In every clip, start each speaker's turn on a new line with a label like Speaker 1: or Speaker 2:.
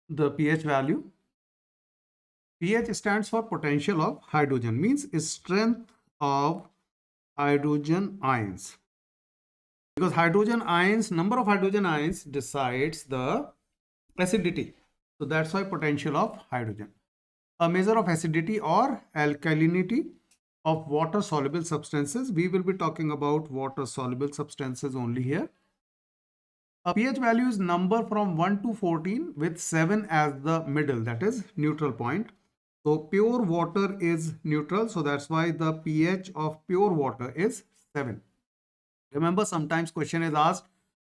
Speaker 1: the pH value. pH stands for potential of hydrogen, means strength of hydrogen ions. Because hydrogen ions, number of hydrogen ions decides the acidity. So that's why potential of hydrogen. A measure of acidity or alkalinity of water soluble substances. We will be talking about water soluble substances only here. A pH value is number from 1 to 14 with 7 as the middle, that is neutral point. So pure water is neutral, so that's why the pH of pure water is 7. Remember, sometimes question is asked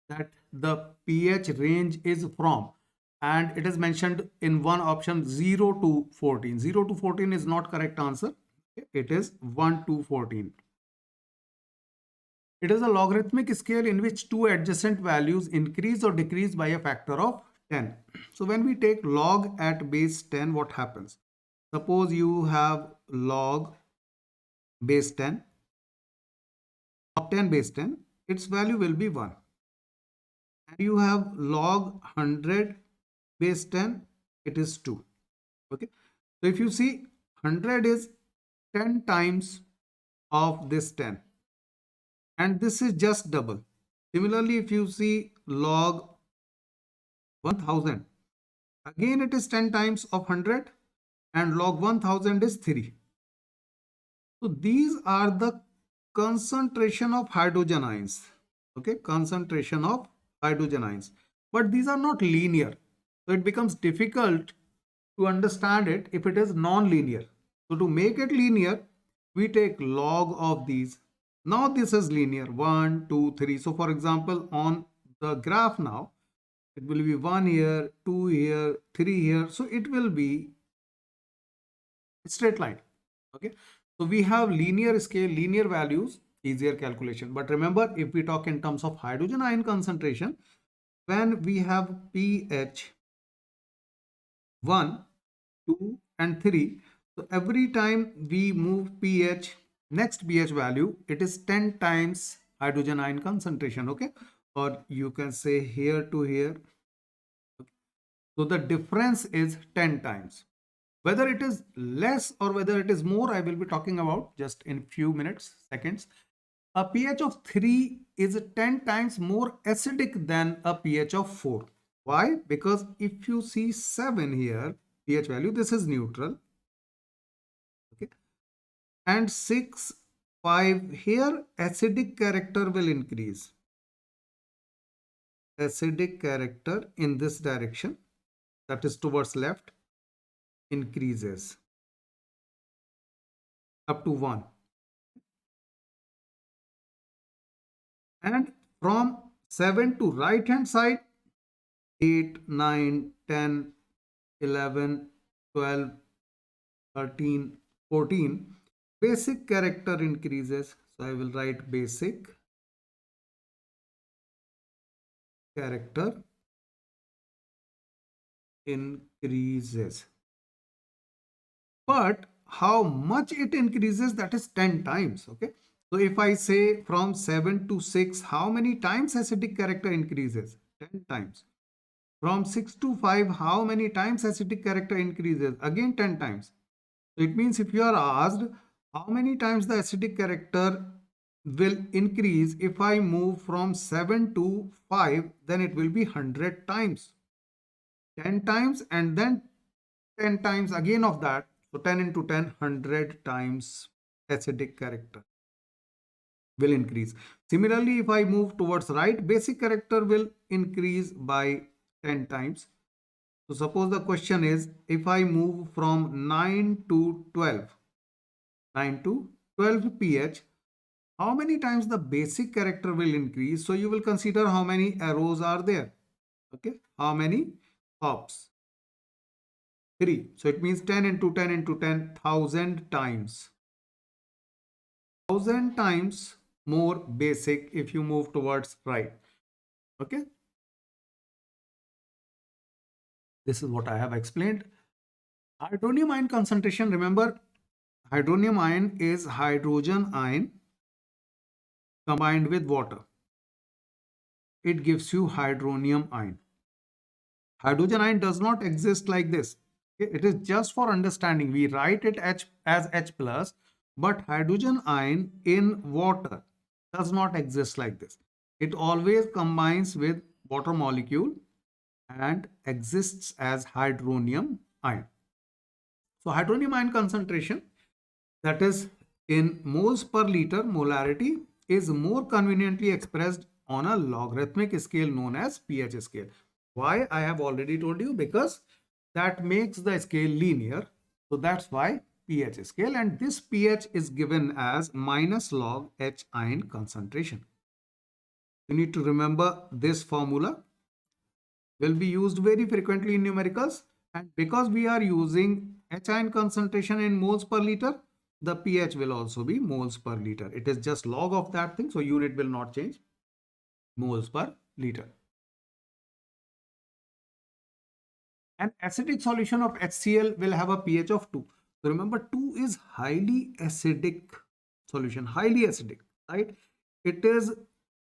Speaker 1: that the pH range is from, and it is mentioned in one option 0 to 14. 0 to 14 is not correct answer. It is 1 to 14. It is a logarithmic scale in which two adjacent values increase or decrease by a factor of 10. So when we take log at base 10, what happens? Suppose you have log base 10 of 10 base 10, its value will be 1. And you have log 100 base 10, it is 2. Okay. So if you see, 100 is 10 times of this 10. And this is just double. Similarly, if you see log 1000, again it is 10 times of 100 and log 1000 is 3. So these are the concentration of hydrogen ions. Okay, concentration of hydrogen ions. But these are not linear. So it becomes difficult to understand it if it is non-linear. So to make it linear, we take log of these. Now this is linear, 1, 2, 3. So for example, on the graph now, it will be 1 here, 2 here, 3 here. So it will be straight line. Okay. So we have linear scale, linear values, easier calculation. But remember, if we talk in terms of hydrogen ion concentration, when we have pH 1, 2 and 3, so every time we move pH, next pH value, it is 10 times hydrogen ion concentration. Okay, or you can say here to here. So the difference is 10 times. Whether it is less or whether it is more, I will be talking about just in few minutes, seconds. A pH of 3 is 10 times more acidic than a pH of 4. Why? Because if you see 7 here, pH value, this is neutral. Okay. And 6, 5 here, acidic character will increase. Acidic character in this direction, that is towards left, increases up to 1. And from 7 to right hand side, 8, 9, 10, 11, 12, 13, 14, basic character increases. So I will write basic character increases. But how much it increases, that is 10 times. Okay. So if I say from 7 to 6, how many times acidic character increases? 10 times. From 6 to 5, how many times acidic character increases? Again 10 times. So it means if you are asked how many times the acidic character will increase if I move from 7 to 5, then it will be 100 times. 10 times and then 10 times again of that. So 10 into 10, 100 times acidic character will increase. Similarly, if I move towards right, basic character will increase by 10 times. So suppose the question is, if I move from 9 to 12, 9 to 12 pH, how many times the basic character will increase? So you will consider how many arrows are there. Okay, how many hops? 3. So it means 10 into 10 into 10, 1000 times. 1000 times more basic if you move towards right. Okay. This is what I have explained. Hydronium ion concentration, remember, hydronium ion is hydrogen ion combined with water. It gives you hydronium ion. Hydrogen ion does not exist like this. Okay, it is just for understanding. We write it H as H plus, but hydrogen ion in water does not exist like this. It always combines with water molecule and exists as hydronium ion. So hydronium ion concentration, that is in moles per liter molarity, is more conveniently expressed on a logarithmic scale known as pH scale. Why? I have already told you, because that makes the scale linear. So that's why pH scale, and this pH is given as minus log H ion concentration. You need to remember this formula will be used very frequently in numericals, and because we are using H ion concentration in moles per liter, the pH will also be moles per liter. It is just log of that thing, so unit will not change. Moles per liter. An acidic solution of HCl will have a pH of 2. So remember, 2 is highly acidic solution, highly acidic, right? It is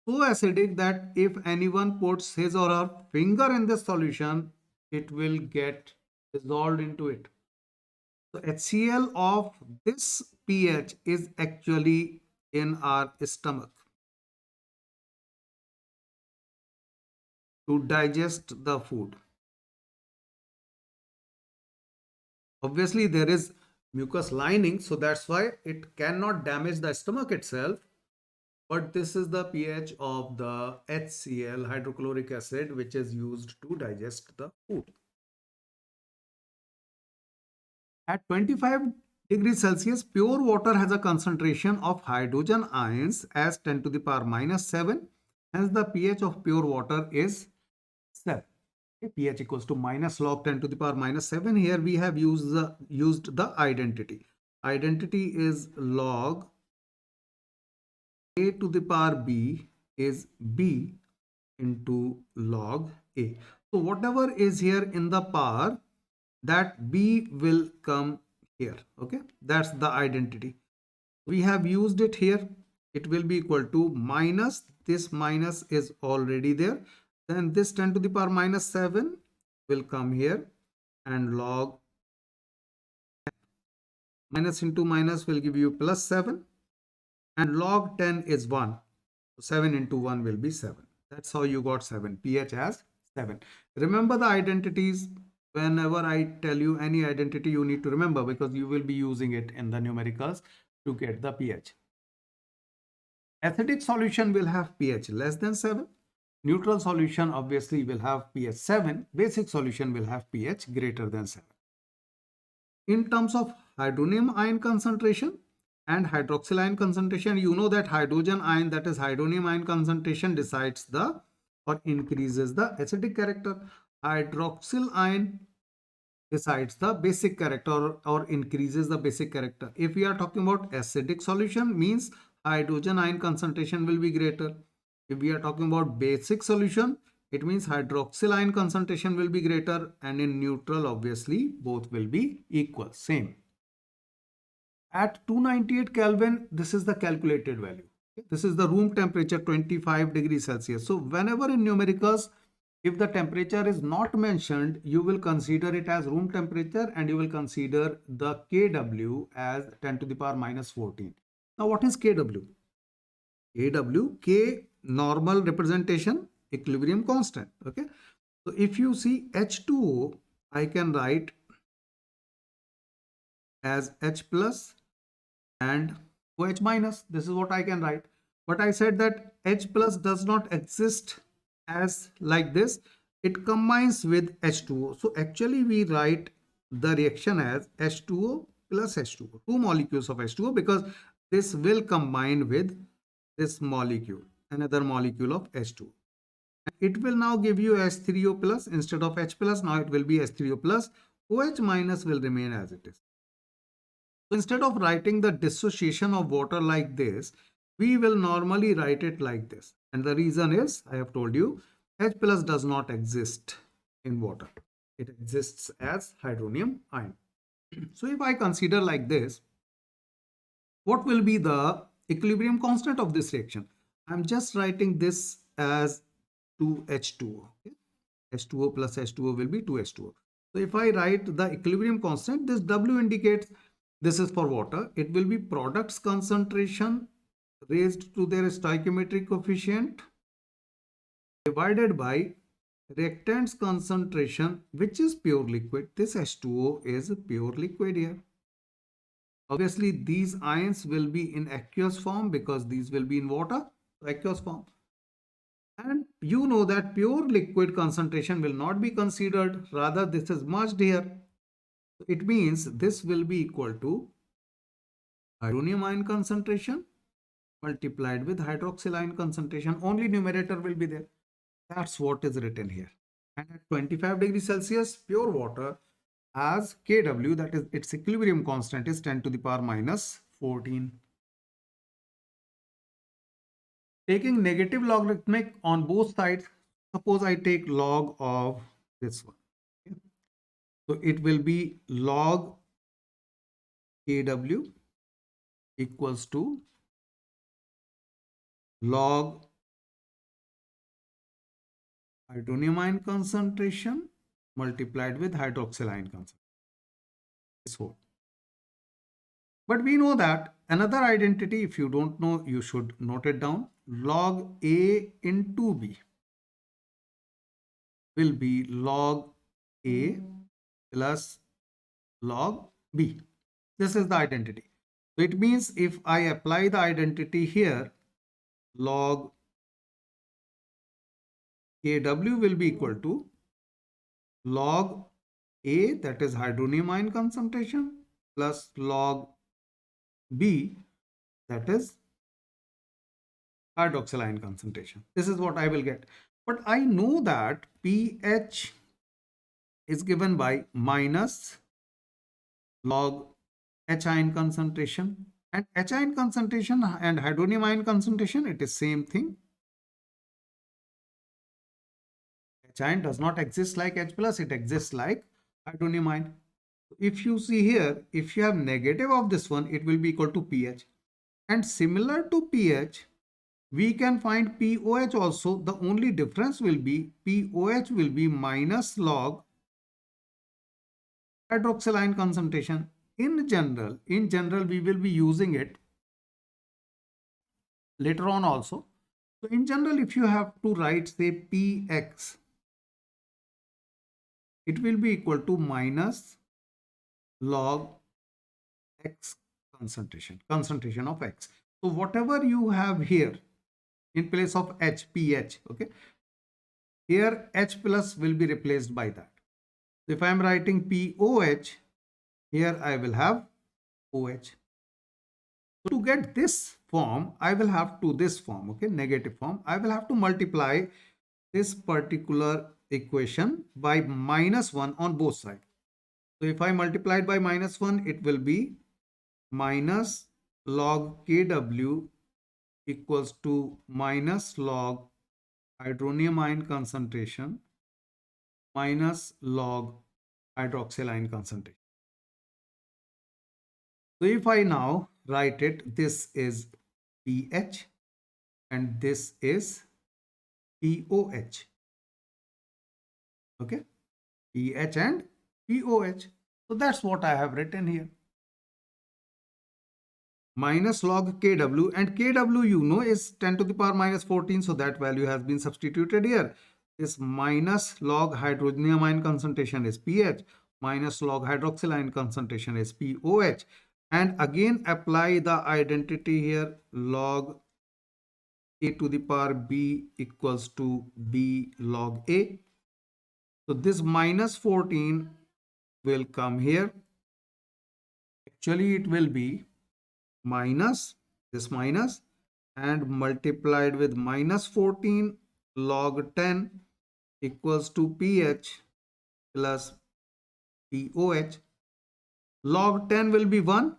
Speaker 1: so acidic that if anyone puts his or her finger in this solution, it will get dissolved into it. So HCl of this pH is actually in our stomach to digest the food. Obviously, there is mucus lining, so that's why it cannot damage the stomach itself. But this is the pH of the HCl, hydrochloric acid, which is used to digest the food. At 25 degrees Celsius, pure water has a concentration of hydrogen ions as 10 to the power minus 7. Hence, the pH of pure water is 7. Okay, pH equals to minus log 10 to the power minus 7. Here we have used the identity. Identity is log a to the power b is b into log a. So whatever is here in the power, that b will come here. Okay, that's the identity. We have used it here. It will be equal to minus, this minus is already there. Then this 10 to the power minus 7 will come here, and log minus into minus will give you plus 7, and log 10 is 1. So 7 into 1 will be 7. That's how you got 7. pH as 7. Remember the identities. Whenever I tell you any identity, you need to remember, because you will be using it in the numericals to get the pH. Acidic solution will have pH less than 7. Neutral solution obviously will have pH 7. Basic solution will have pH greater than 7. In terms of hydronium ion concentration and hydroxyl ion concentration, you know that hydrogen ion, that is hydronium ion concentration, decides the or increases the acidic character. Hydroxyl ion decides the basic character or increases the basic character. If we are talking about acidic solution, means hydrogen ion concentration will be greater. If we are talking about basic solution, it means hydroxyl ion concentration will be greater, and in neutral obviously both will be equal, same. At 298 Kelvin, this is the calculated value. This is the room temperature, 25 degrees Celsius. So whenever in numericals, if the temperature is not mentioned, you will consider it as room temperature, and you will consider the kW as 10 to the power minus 14. Now what is kW? kW, K normal representation, equilibrium constant. Okay. So if you see H2O, I can write as H plus and OH minus. This is what I can write. But I said that H plus does not exist as like this. It combines with H2O. So actually we write the reaction as H2O plus H2O. Two molecules of H2O, because this will combine with this molecule, another molecule of H2O. It will now give you H3O plus instead of H plus. Now it will be H3O plus. OH minus will remain as it is. So instead of writing the dissociation of water like this, we will normally write it like this. And the reason is, I have told you, H plus does not exist in water. It exists as hydronium ion. So if I consider like this, what will be the equilibrium constant of this reaction? I'm just writing this as 2H2O. Okay? H2O plus H2O will be 2H2O. So if I write the equilibrium constant, this W indicates this is for water. It will be product's concentration raised to their stoichiometric coefficient divided by reactant's concentration, which is pure liquid. This H2O is pure liquid here. Obviously, these ions will be in aqueous form because these will be in water, aqueous form. And you know that pure liquid concentration will not be considered. Rather, this is merged here. It means this will be equal to hydronium ion concentration multiplied with hydroxyl ion concentration. Only numerator will be there. That's what is written here. And at 25 degrees Celsius, pure water has Kw, that is its equilibrium constant, is 10 to the power minus 14. Taking negative logarithmic on both sides, suppose I take log of this one. Okay. So it will be log Kw equals to log hydronium ion concentration multiplied with hydroxyl ion concentration. But we know that another identity, if you don't know, you should note it down. Log A into B will be log A plus log B. This is the identity. So it means if I apply the identity here, log Kw will be equal to log A, that is hydronium ion concentration, plus log B, that is hydroxyl ion concentration. This is what I will get. But I know that pH is given by minus log H ion concentration, and H ion concentration and hydronium ion concentration, it is same thing. H ion does not exist like H plus, it exists like hydronium ion. If you see here, if you have negative of this one, it will be equal to pH. And similar to pH, we can find pOH also. The only difference will be pOH will be minus log hydroxyl ion concentration. In general, we will be using it later on also. So in general, if you have to write say px, it will be equal to minus log x concentration of x. So whatever you have here in place of H, pH, okay, here H plus will be replaced by that. So if I am writing pOH, here I will have OH. So to get this form, I will have to this form, okay, negative form, I will have to multiply this particular equation by minus 1 on both sides. So if I multiply it by minus 1, it will be minus log Kw equals to minus log hydronium ion concentration minus log hydroxyl ion concentration. So if I now write it, this is pH and this is pOH. Okay, pH and pOH. So that's what I have written here. Minus log Kw, and Kw you know is 10 to the power minus 14. So that value has been substituted here. This minus log hydronium ion concentration is pH, minus log hydroxyl ion concentration is pOH. And again apply the identity here, log A to the power B equals to B log A. So this minus 14 will come here. Actually it will be minus this minus and multiplied with minus 14 log 10 equals to pH plus pOH. Log 10 will be 1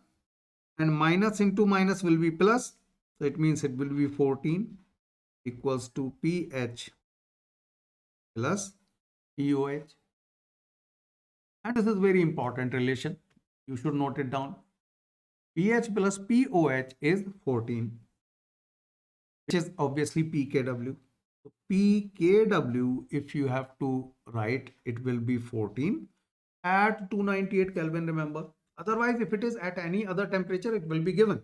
Speaker 1: and minus into minus will be plus. So it means it will be 14 equals to pH plus pOH. And this is very important relation. You should note it down. pH plus pOH is 14, which is obviously pKw. So pKw, if you have to write, it will be 14 at 298 Kelvin, remember. Otherwise, if it is at any other temperature, it will be given.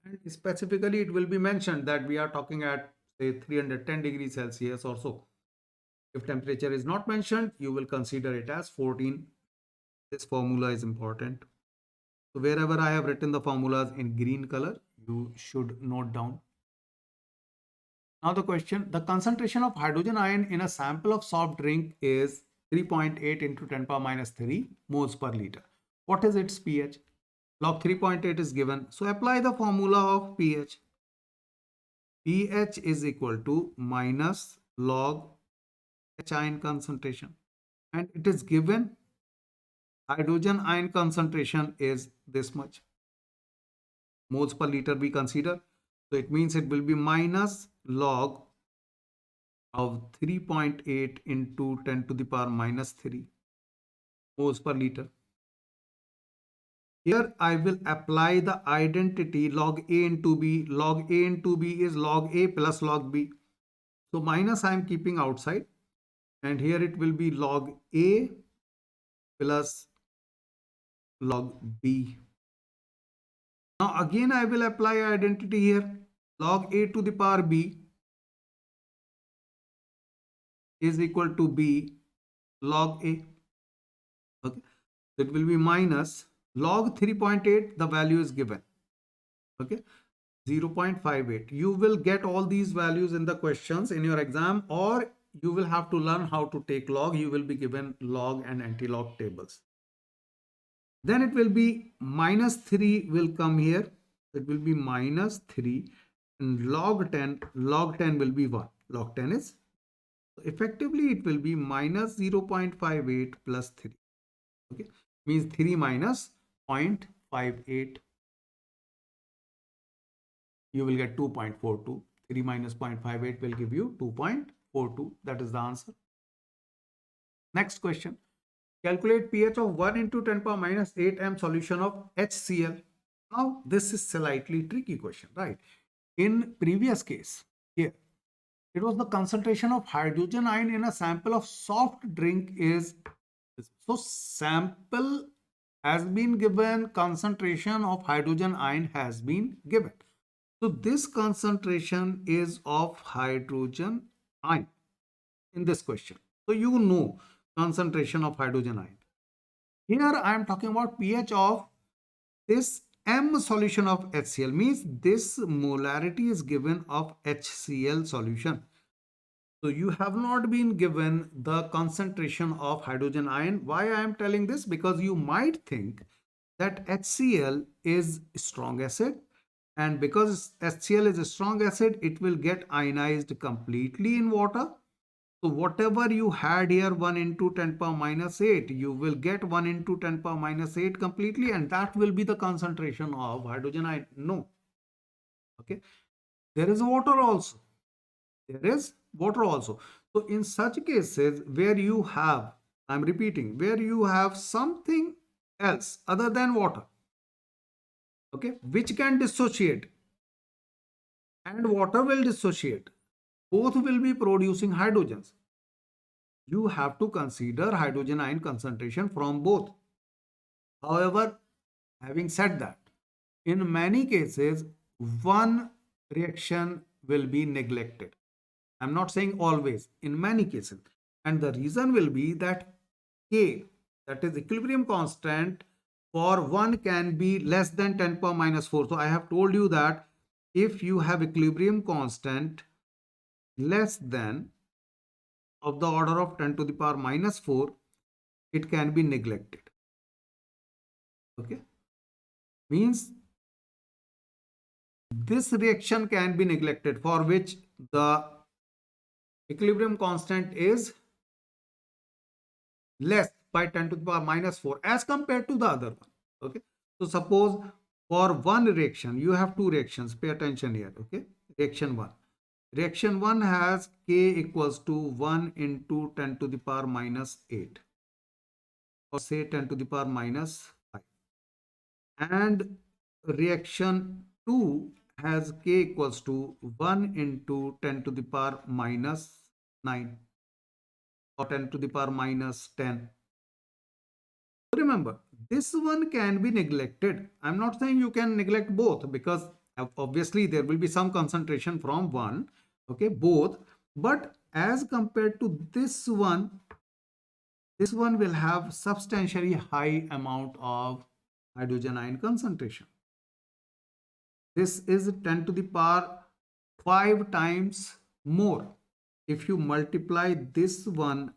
Speaker 1: And specifically, it will be mentioned that we are talking at say 310 degrees Celsius or so. If temperature is not mentioned, you will consider it as 14. This formula is important. So wherever I have written the formulas in green color, you should note down. Now the question, the concentration of hydrogen ion in a sample of soft drink is 3.8 into 10 power minus 3 moles per liter. What is its pH? Log 3.8 is given. So apply the formula of pH. pH is equal to minus log H ion concentration. And it is given hydrogen ion concentration is this much. Moles per liter we consider. So it means it will be minus log of 3.8 into 10 to the power minus 3 moles per liter. Here I will apply the identity log A into B. Log A into B is log A plus log B. So minus I am keeping outside, and here it will be log A plus log B. Now again I will apply identity here. Log A to the power B is equal to B log A. Okay. So it will be minus log 3.8, the value is given. Okay. 0.58. You will get all these values in the questions in your exam, or you will have to learn how to take log. You will be given log and anti-log tables. Then it will be minus 3 will come here. It will be minus 3 and log 10 will be 1. Log 10 is, so effectively it will be minus 0.58 plus 3. Okay, means 3 minus 0.58. You will get 2.42. 3 minus 0.58 will give you 2.42. That is the answer. Next question. Calculate pH of 1 into 10 power minus 8 m solution of HCl. Now, this is slightly tricky question, right? In previous case, here, it was the concentration of hydrogen ion in a sample of soft drink is this. So, sample has been given, concentration of hydrogen ion has been given. So, this concentration is of hydrogen ion in this question. So, you know concentration of hydrogen ion. Here I am talking about pH of this M solution of HCl, means this molarity is given of HCl solution. So you have not been given the concentration of hydrogen ion. Why I am telling this? Because you might think that HCl is strong acid, and because HCl is a strong acid, it will get ionized completely in water. So whatever you had here 1 into 10 power minus 8, you will get 1 into 10 power minus 8 completely, and that will be the concentration of hydrogen ion. No. Okay. There is water also. There is water also. So in such cases where you have, I'm repeating, where you have something else other than water, okay, which can dissociate and water will dissociate, both will be producing hydrogens. You have to consider hydrogen ion concentration from both. However, having said that, in many cases, one reaction will be neglected. I'm not saying always, in many cases. And the reason will be that K, that is equilibrium constant, for one can be less than 10 power minus 4. So I have told you that if you have equilibrium constant less than of the order of 10 to the power minus 4, it can be neglected. Okay, means this reaction can be neglected, for which the equilibrium constant is less by 10 to the power minus 4 as compared to the other one. Okay, so suppose for one reaction, you have two reactions, pay attention here. Okay, reaction 1. Reaction 1 has K equals to 1 into 10 to the power minus 8, or say 10 to the power minus 5. And reaction 2 has K equals to 1 into 10 to the power minus 9 or 10 to the power minus 10. Remember, this one can be neglected. I'm not saying you can neglect both, because obviously there will be some concentration from one, okay, both. But as compared to this one will have substantially high amount of hydrogen ion concentration. This is 10 to the power 5 times more. If you multiply this one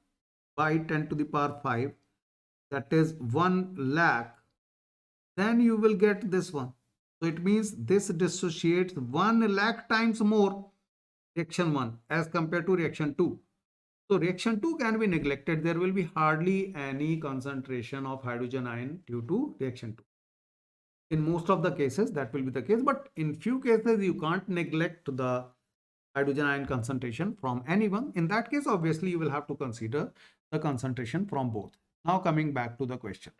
Speaker 1: by 10 to the power 5, that is 1 lakh, then you will get this one. So it means this dissociates 1 lakh times more reaction 1 as compared to reaction 2. So reaction 2 can be neglected. There will be hardly any concentration of hydrogen ion due to reaction 2. In most of the cases that will be the case, but in few cases you can't neglect the hydrogen ion concentration from anyone. In that case, obviously you will have to consider the concentration from both. Now coming back to the question.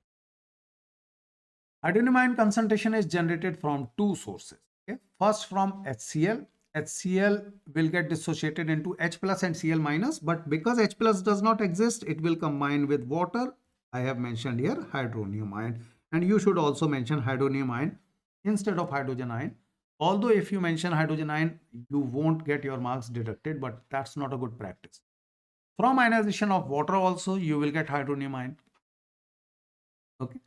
Speaker 1: Hydrogen ion concentration is generated from two sources. Okay? First from HCl. HCl will get dissociated into H plus and Cl minus, but because H plus does not exist, it will combine with water. I have mentioned here hydronium ion, and you should also mention hydronium ion instead of hydrogen ion. Although if you mention hydrogen ion, you won't get your marks deducted, but that's not a good practice. From ionization of water also, you will get hydronium ion. Okay.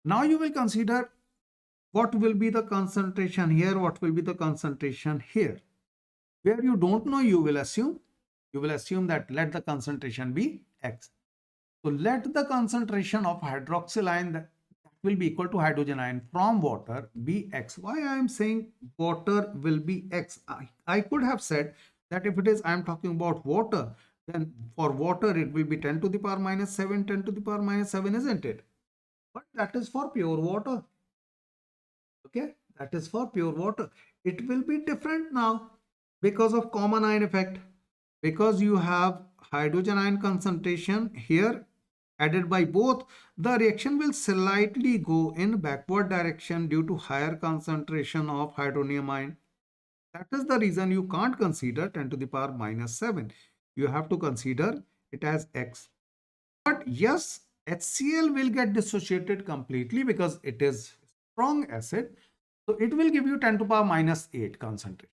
Speaker 1: Now you will consider what will be the concentration here, what will be the concentration here. Where you don't know, you will assume that let the concentration be X. So let the concentration of hydroxyl ion that will be equal to hydrogen ion from water be X. Why I am saying water will be X? I could have said that if it is, I am talking about water, then for water it will be 10 to the power minus 7, 10 to the power minus 7, isn't it? But that is for pure water. Okay, that is for pure water. It will be different now because of common ion effect. Because you have hydrogen ion concentration here added by both, the reaction will slightly go in backward direction due to higher concentration of hydronium ion. That is the reason you can't consider 10 to the power minus 7. You have to consider it as X. But yes, HCl will get dissociated completely because it is strong acid. So it will give you 10 to the power minus 8 concentration.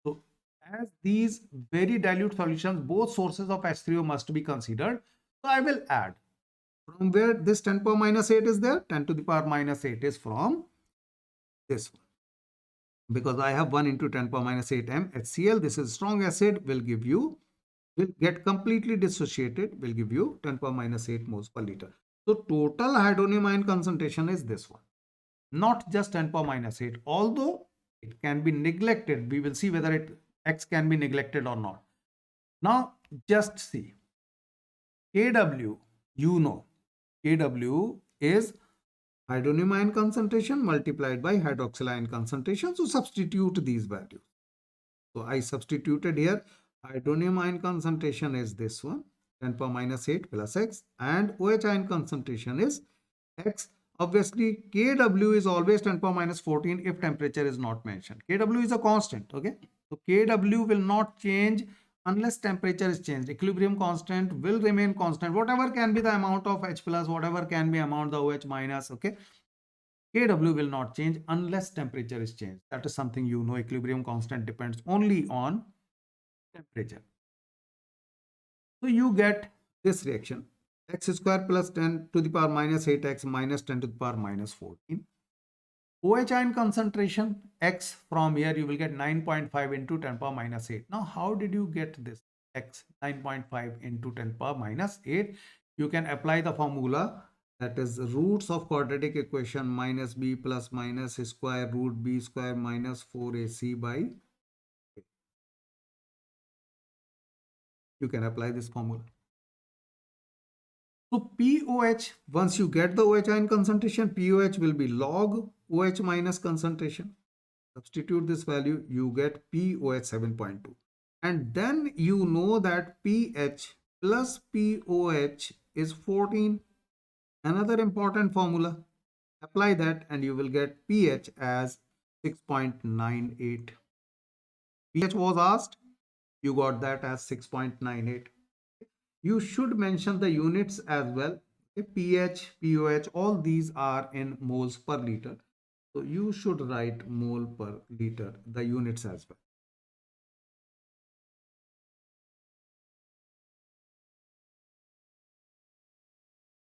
Speaker 1: So as these very dilute solutions, both sources of H3O must be considered. So I will add from where this 10 to the power minus 8 is there, 10 to the power minus 8 is from this one. Because I have 1 into 10 to the power minus 8 m HCl. This is strong acid, will get completely dissociated, will give you 10 to the power minus 8 moles per liter. So total hydronium ion concentration is this one, not just 10 to the power minus 8, although it can be neglected. We will see whether X can be neglected or not. Now just see Kw, you know Kw is hydronium ion concentration multiplied by hydroxyl ion concentration. So substitute these values. So I substituted here. Hydronium ion concentration is this one, 10 to the power minus 8 plus X, and OH ion concentration is X. Obviously, Kw is always 10 to the power minus 14 if temperature is not mentioned. Kw is a constant, okay? So Kw will not change unless temperature is changed. Equilibrium constant will remain constant. Whatever can be the amount of H plus, whatever can be amount the OH minus, okay? Kw will not change unless temperature is changed. That is something you know. Equilibrium constant depends only on temperature. So you get this reaction, x square plus 10 to the power minus 8x minus 10 to the power minus 14. OH ion concentration x, from here you will get 9.5 into 10 power minus 8. Now how did you get this x 9.5 into 10 power minus 8? You can apply the formula, that is roots of quadratic equation minus b plus minus square root b square minus 4ac by 8. You can apply this formula. So POH, once you get the OH ion concentration, POH will be log OH minus concentration. Substitute this value, you get POH 7.2. And then you know that pH plus POH is 14. Another important formula. Apply that and you will get pH as 6.98. pH was asked. You got that as 6.98. You should mention the units as well. Okay, pH, POH, all these are in moles per liter. So you should write mole per liter, the units as well.